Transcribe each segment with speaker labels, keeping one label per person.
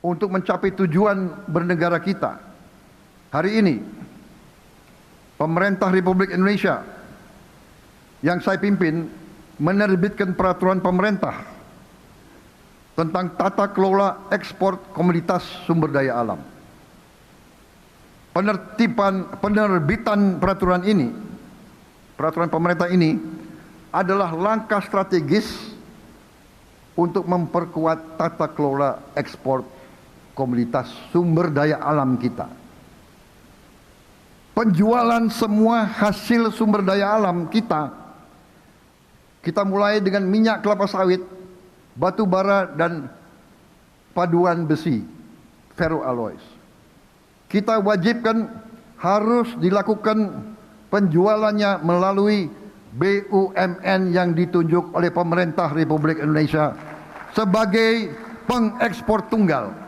Speaker 1: untuk mencapai tujuan bernegara kita. Hari ini, pemerintah Republik Indonesia yang saya pimpin menerbitkan peraturan pemerintah tentang tata kelola ekspor komoditas sumber daya alam. Penerbitan peraturan pemerintah ini adalah langkah strategis untuk memperkuat tata kelola ekspor komoditas sumber daya alam kita. Penjualan semua hasil sumber daya alam kita mulai dengan minyak kelapa sawit, batu bara dan paduan besi, ferroalloys. Kita wajibkan harus dilakukan penjualannya melalui BUMN yang ditunjuk oleh pemerintah Republik Indonesia sebagai pengekspor tunggal.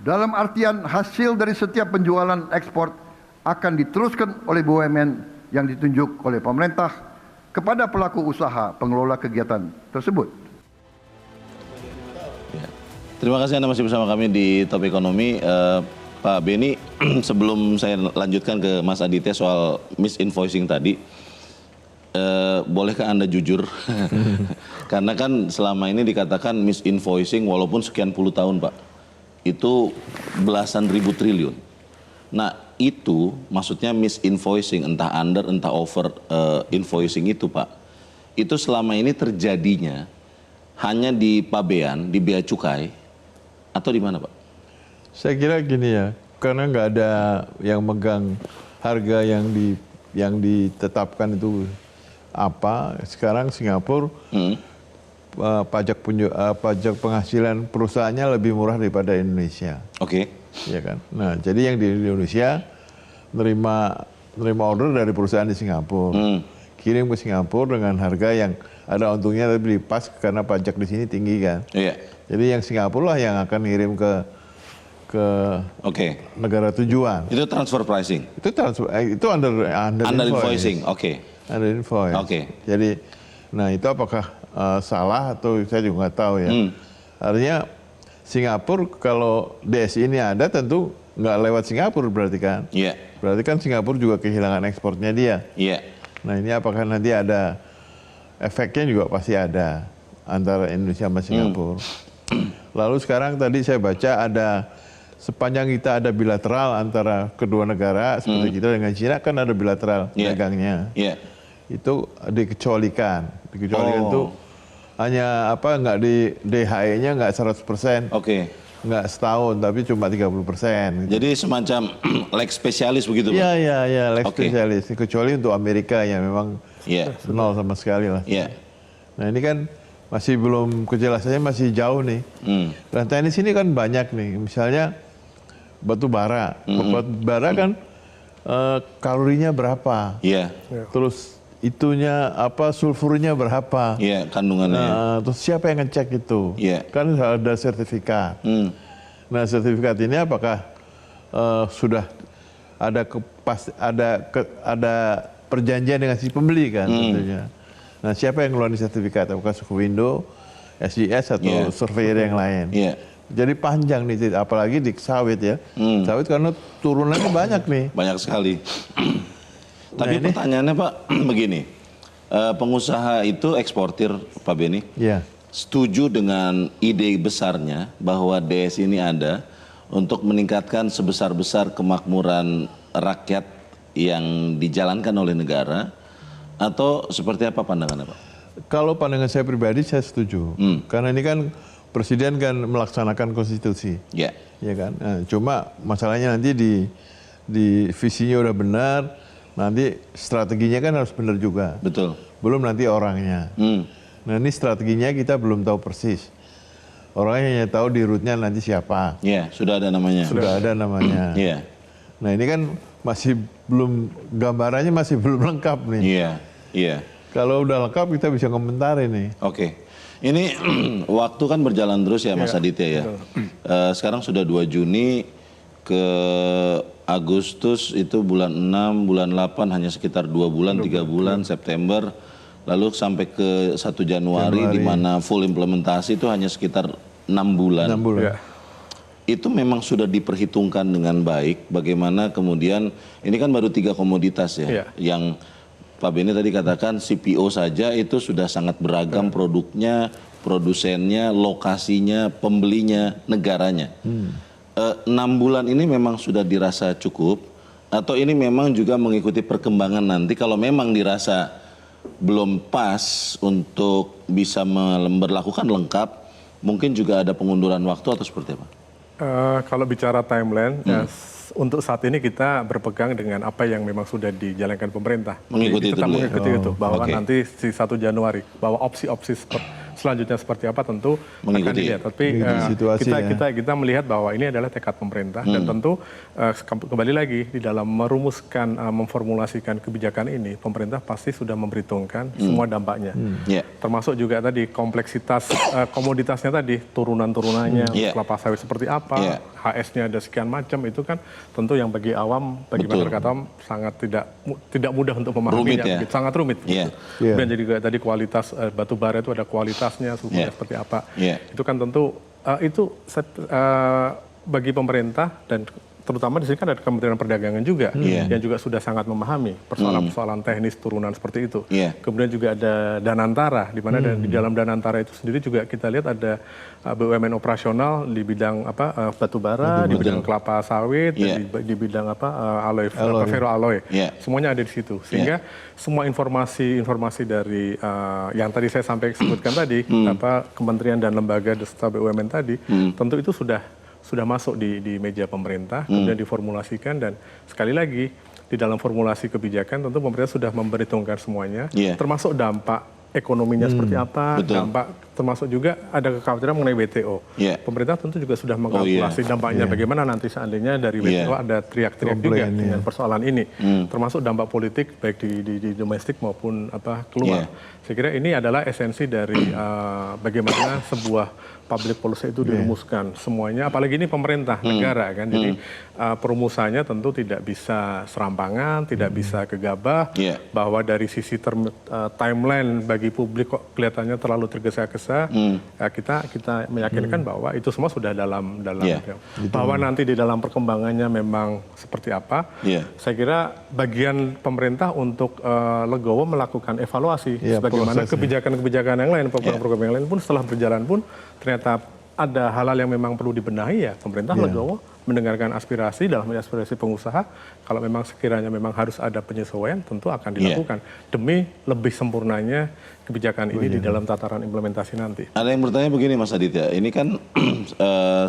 Speaker 1: Dalam artian hasil dari setiap penjualan ekspor akan diteruskan oleh BUMN yang ditunjuk oleh pemerintah kepada pelaku usaha pengelola kegiatan tersebut.
Speaker 2: Ya. Terima kasih Anda masih bersama kami di Top Ekonomi. Pak Beni, sebelum saya lanjutkan ke Mas Aditya soal misinvoicing tadi, bolehkah Anda jujur? Karena kan selama ini dikatakan misinvoicing walaupun sekian puluh tahun Pak, itu belasan ribu triliun. Nah itu maksudnya misinvoicing, entah under entah over invoicing itu Pak, itu selama ini terjadinya hanya di pabean, di bea cukai, atau di mana Pak?
Speaker 3: Saya kira gini ya, karena nggak ada yang megang harga yang ditetapkan itu apa. Sekarang Singapura pajak penghasilan perusahaannya lebih murah daripada Indonesia.
Speaker 2: Oke.
Speaker 3: Ya kan. Nah, jadi yang di Indonesia nerima order dari perusahaan di Singapura, kirim ke Singapura dengan harga yang ada untungnya tapi pas karena pajak di sini tinggi kan.
Speaker 2: Iya.
Speaker 3: Jadi yang Singapura lah yang akan ngirim ke negara tujuan.
Speaker 2: Itu transfer pricing.
Speaker 3: Itu under
Speaker 2: invoicing. Oke.
Speaker 3: Under invoice.
Speaker 2: Oke.
Speaker 3: Jadi, nah itu apakah salah atau saya juga nggak tahu ya. Artinya Singapura kalau DS ini ada tentu nggak lewat Singapura berarti kan.
Speaker 2: Iya.
Speaker 3: Berarti kan Singapura juga kehilangan ekspornya dia.
Speaker 2: Iya.
Speaker 3: Nah ini apakah nanti ada efeknya juga pasti ada antara Indonesia sama Singapura. Lalu sekarang tadi saya baca ada sepanjang kita ada bilateral antara kedua negara seperti kita dengan Cina kan ada bilateral dagangnya.
Speaker 2: Iya.
Speaker 3: Itu dikecualikan. Dikecualikan itu hanya apa nggak di DHE-nya nggak 100%.
Speaker 2: Oke.
Speaker 3: Nggak setahun tapi cuma 30%.
Speaker 2: Jadi semacam leg spesialis begitu Pak?
Speaker 3: Iya, leg spesialis. Kecuali untuk Amerika ya memang nol sama sekali lah.
Speaker 2: Iya.
Speaker 3: Nah ini kan masih belum kejelasannya masih jauh nih. Dan teknis ini kan banyak nih. Misalnya batu bara. Batu bara kan kalorinya berapa?
Speaker 2: Iya.
Speaker 3: Terus itunya apa sulfurnya berapa?
Speaker 2: Iya, kandungannya.
Speaker 3: Nah, terus siapa yang ngecek itu?
Speaker 2: Iya.
Speaker 3: Kan ada sertifikat. Nah, sertifikat ini apakah sudah ada ada perjanjian dengan si pembeli kan tentunya. Nah, siapa yang ngeluarin sertifikat? Apakah Sukuwindo, SIS atau surveyor yang lain?
Speaker 2: Iya.
Speaker 3: Jadi panjang nih, apalagi di sawit ya. Sawit karena turunannya banyak nih.
Speaker 2: Banyak sekali. Tapi pertanyaannya Pak begini, pengusaha itu eksportir Pak Beni, setuju dengan ide besarnya bahwa DS ini ada untuk meningkatkan sebesar-besar kemakmuran rakyat yang dijalankan oleh negara, atau seperti apa pandangannya Pak?
Speaker 3: Kalau pandangan saya pribadi saya setuju, karena ini kan Presiden kan melaksanakan konstitusi, ya kan. Nah, cuma masalahnya nanti di visinya udah benar. Nanti strateginya kan harus benar juga.
Speaker 2: Betul.
Speaker 3: Belum nanti orangnya. Nah ini strateginya kita belum tahu persis. Orangnya hanya tahu di rootnya nanti siapa.
Speaker 2: Iya, sudah ada namanya.
Speaker 3: Sudah ada namanya.
Speaker 2: Iya.
Speaker 3: Nah ini kan masih belum, gambarannya masih belum lengkap nih.
Speaker 2: Iya, iya.
Speaker 3: Kalau udah lengkap kita bisa komentar ini.
Speaker 2: Oke. Ini waktu kan berjalan terus ya Mas Aditya ya. Sekarang sudah 2 Juni ke Agustus itu bulan 6, bulan 8 hanya sekitar 2 bulan, 3 bulan, September. Lalu sampai ke 1 Januari di mana full implementasi itu hanya sekitar 6 bulan.
Speaker 3: 6 bulan.
Speaker 4: Ya.
Speaker 2: Itu memang sudah diperhitungkan dengan baik bagaimana kemudian ini kan baru 3 komoditas ya,
Speaker 4: Iya.
Speaker 2: yang Pak Beni tadi katakan CPO saja itu sudah sangat beragam produknya, produsennya, lokasinya, pembelinya, negaranya. 6 bulan ini memang sudah dirasa cukup atau ini memang juga mengikuti perkembangan nanti kalau memang dirasa belum pas untuk bisa memberlakukan lengkap, mungkin juga ada pengunduran waktu atau seperti apa?
Speaker 4: Kalau bicara timeline, untuk saat ini kita berpegang dengan apa yang memang sudah dijalankan pemerintah.
Speaker 2: Mengikuti
Speaker 4: Jadi tetap
Speaker 2: itu dulu ya?
Speaker 4: mengikuti itu, bahwa
Speaker 2: Oke.
Speaker 4: nanti si 1 Januari, bahwa opsi-opsi selanjutnya seperti apa tentu akan
Speaker 2: Mengikuti.
Speaker 4: dilihat. Tapi
Speaker 3: Mengikuti situasi
Speaker 4: kita melihat bahwa ini adalah tekad pemerintah dan tentu kembali lagi di dalam merumuskan, memformulasikan kebijakan ini, pemerintah pasti sudah memperhitungkan semua dampaknya.
Speaker 2: Ya.
Speaker 4: Termasuk juga tadi kompleksitas komoditasnya tadi, turunan-turunannya,
Speaker 2: Iya.
Speaker 4: kelapa sawit seperti apa,
Speaker 2: Iya.
Speaker 4: HS-nya ada sekian macam, itu kan tentu yang bagi awam, bagi
Speaker 2: Betul.
Speaker 4: masyarakat awam sangat tidak mudah untuk
Speaker 2: Rumit
Speaker 4: memahaminya,
Speaker 2: ya?
Speaker 4: begitu. Sangat rumit.
Speaker 2: Iya.
Speaker 3: Iya.
Speaker 4: Kemudian jadi juga tadi kualitas batu bara itu ada kualitasnya, suhunya
Speaker 2: Iya.
Speaker 4: seperti apa.
Speaker 2: Iya.
Speaker 4: Itu kan tentu bagi pemerintah dan terutama di sini kan ada Kementerian Perdagangan juga
Speaker 2: Iya.
Speaker 4: yang juga sudah sangat memahami persoalan-persoalan teknis turunan seperti itu.
Speaker 2: Iya.
Speaker 4: Kemudian juga ada Danantara, di mana di dalam Danantara itu sendiri juga kita lihat ada BUMN operasional di bidang batu bara, di bidang kelapa sawit,
Speaker 2: Iya.
Speaker 4: dan di bidang
Speaker 3: Alloy.
Speaker 4: ferroalloy.
Speaker 2: Iya.
Speaker 4: Semuanya ada di situ. Sehingga semua informasi dari yang tadi saya sampai sebutkan tadi, kementerian dan lembaga serta BUMN tadi, tentu itu sudah masuk di meja pemerintah, kemudian diformulasikan dan sekali lagi di dalam formulasi kebijakan tentu pemerintah sudah memperhitungkan semuanya,
Speaker 2: Iya.
Speaker 4: termasuk dampak ekonominya seperti apa,
Speaker 2: Betul.
Speaker 4: dampak termasuk juga ada kekhawatiran mengenai WTO.
Speaker 2: Iya.
Speaker 4: Pemerintah tentu juga sudah mengkalkulasi dampaknya bagaimana nanti seandainya dari WTO ada teriak-teriak juga
Speaker 3: Komplain,
Speaker 4: dengan persoalan ini, termasuk dampak politik baik di domestik maupun keluar. Saya kira ini adalah esensi dari bagaimana sebuah public policy itu dirumuskan semuanya, apalagi ini pemerintah negara kan, jadi perumusannya tentu tidak bisa serampangan, tidak bisa gegabah,
Speaker 2: Iya.
Speaker 4: bahwa dari sisi timeline bagi publik kok kelihatannya terlalu tergesa-gesa, kita meyakinkan bahwa itu semua sudah dalam
Speaker 2: Iya.
Speaker 4: bahwa nanti di dalam perkembangannya memang seperti apa.
Speaker 2: Iya.
Speaker 4: Saya kira bagian pemerintah untuk legowo melakukan evaluasi
Speaker 3: Iya,
Speaker 4: sebagaimana
Speaker 3: prosesnya.
Speaker 4: kebijakan-kebijakan yang lain, program-program yang lain pun setelah berjalan pun ternyata ada hal-hal yang memang perlu dibenahi, ya pemerintah legowo mendengarkan aspirasi dalam aspirasi pengusaha. Kalau memang sekiranya memang harus ada penyesuaian, tentu akan dilakukan demi lebih sempurnanya kebijakan ini di dalam tataran implementasi nanti.
Speaker 2: Ada yang bertanya begini Mas Aditya, ini kan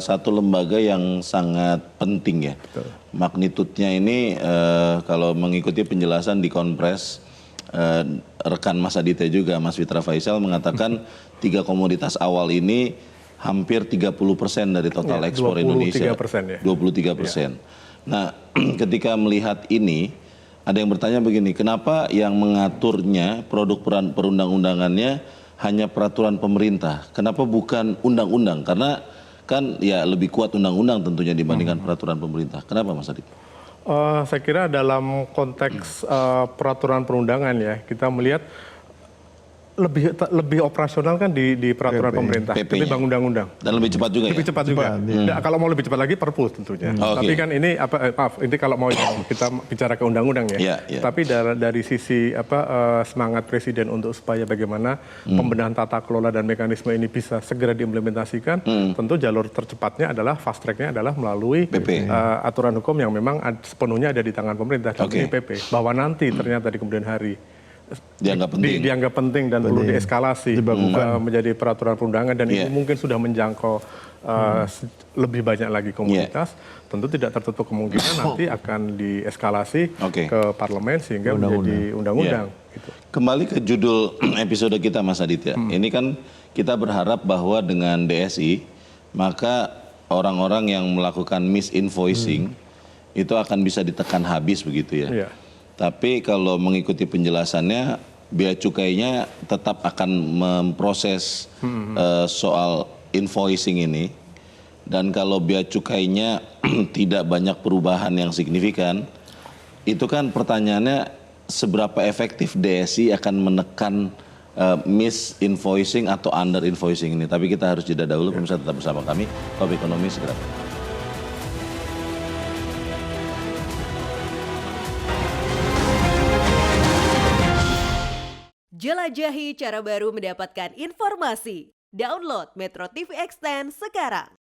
Speaker 2: satu lembaga yang sangat penting ya. Magnitudenya ini kalau mengikuti penjelasan di Konpres, rekan Mas Aditya juga, Mas Fitra Faisal mengatakan 3 komoditas awal ini hampir 30% dari total
Speaker 4: Ya,
Speaker 2: ekspor Indonesia.
Speaker 4: 23% ya.
Speaker 2: 23%. Nah, ketika melihat ini, ada yang bertanya begini, kenapa yang mengaturnya produk perundang-undangannya hanya peraturan pemerintah? Kenapa bukan undang-undang? Karena kan ya lebih kuat undang-undang tentunya dibandingkan peraturan pemerintah. Kenapa Mas Adit?
Speaker 4: Saya kira dalam konteks peraturan perundangan ya, kita melihat lebih operasional kan di peraturan
Speaker 3: PP.
Speaker 4: pemerintah
Speaker 2: PP-nya.
Speaker 4: ketimbang undang-undang.
Speaker 2: Dan lebih cepat juga
Speaker 4: Lebih
Speaker 2: ya?
Speaker 4: cepat juga.
Speaker 3: Cepat, iya.
Speaker 4: Nah, kalau mau lebih cepat lagi Perpu tentunya.
Speaker 2: Oke.
Speaker 4: Tapi kan ini maaf, ini kalau mau kita bicara ke undang-undang ya.
Speaker 2: Iya, iya.
Speaker 4: Tapi dari sisi semangat Presiden untuk supaya bagaimana pembenahan tata kelola dan mekanisme ini bisa segera diimplementasikan, tentu jalur tercepatnya adalah fast track-nya adalah melalui
Speaker 2: PP.
Speaker 4: aturan hukum yang memang sepenuhnya ada di tangan pemerintah, dan
Speaker 2: Oke.
Speaker 4: ini PP. Bahwa nanti ternyata di kemudian hari
Speaker 2: Dianggap penting.
Speaker 4: dianggap penting dan perlu dieskalasi
Speaker 3: Dibakukan.
Speaker 4: menjadi peraturan perundangan, dan
Speaker 2: Iya.
Speaker 4: ini mungkin sudah menjangkau lebih banyak lagi komunitas, tentu tidak tertutup kemungkinan nanti akan dieskalasi
Speaker 2: Oke.
Speaker 4: ke parlemen sehingga menjadi undang-undang. Gitu.
Speaker 2: Kembali ke judul episode kita Mas Aditya. Ini kan kita berharap bahwa dengan DSI, maka orang-orang yang melakukan misinvoicing itu akan bisa ditekan habis begitu ya.
Speaker 4: Iya.
Speaker 2: Tapi kalau mengikuti penjelasannya, bea cukainya tetap akan memproses soal invoicing ini. Dan kalau bea cukainya tidak banyak perubahan yang signifikan, itu kan pertanyaannya seberapa efektif DSI akan menekan misinvoicing atau under invoicing ini. Tapi kita harus jeda dahulu, pemirsa tetap bersama kami. Topik ekonomi segera.
Speaker 5: Jelajahi cara baru mendapatkan informasi. Download Metro TV Extend sekarang.